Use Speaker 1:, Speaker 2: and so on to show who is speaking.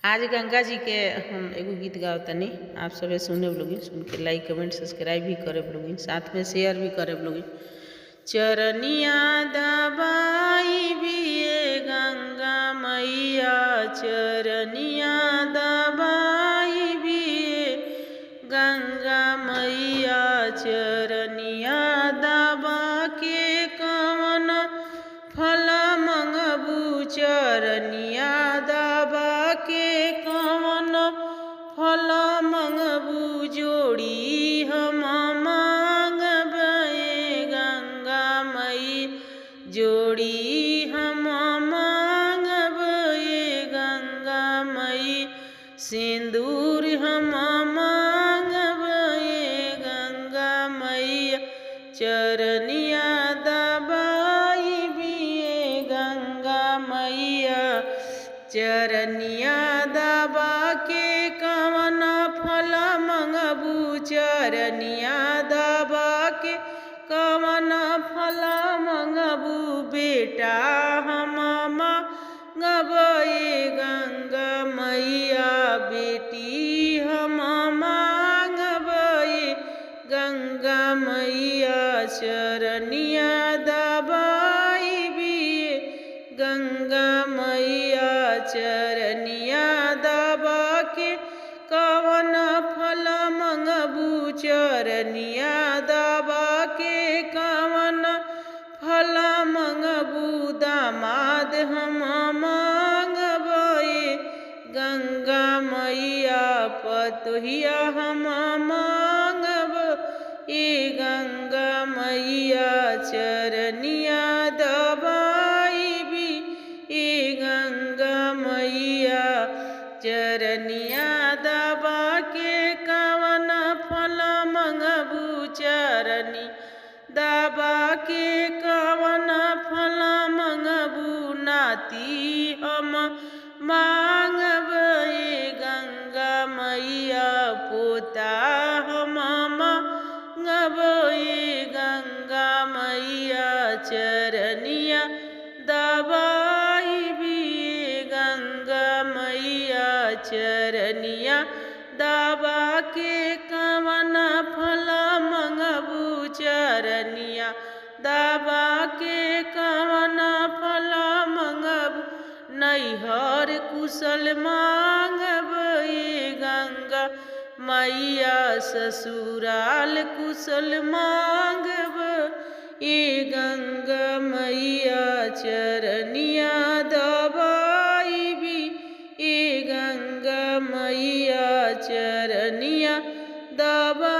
Speaker 1: आज गंगा जी के हम एगो गीत गाओ तनी, आप सब सुने लोगी, सुन के लाइक कमेंट सब्सक्राइब भी करे लोगी, साथ में शेयर भी करे लोगी। चरनिया दबाई भी गंगा मैया, चरनिया दबाई भी गंगा मैया, चरनिया दबा के कवन फल मंगबू, चरनिया दबा के कवन फल मंगबू, जोड़ी हम मांगबे गंगा मई, जोड़ी हम मांगबे गंगा मई, सिंदूर हम मांगबे गंगा मैया, चरनिया दबाई भी गंगा मैया, चरनिया दबा के कवन फल मंगबू, चरनिया दबा के कवन फल मंगबू, बेटा हम मांगबे गंगा मैया, बेटी हम मांगबे गंगा मैया, चरनिया दबाई भी गंगा मैया, चरनिया दबा के कवन फल मंगबू, चरनिया दबा के कवन फल मंगबू, दामाद हम मांगबे गंगा मैया, पतोहिया हम मांगबे गंगा मैया, चरनिया दबाई भी गंगा मैया, चरनिया दबा के कवन फल मंगबू, चरनी दबा के कवन फल मंगबू, नाती हम मांगबे गंगा मैया, पोता हम मांगबे गंगा मैया, चरनिया दबाई भी गंगा मैया, चरनिया दबा के कवन फल मंगबू, चरनिया दबा के कवन फल मंगबू, नैहर कुशल मांगबे गंगा मैया, ससुराल कुशल मांगबे गंगा मैया, चरनिया दबाई भी गंगा मैया, चरनिया दबा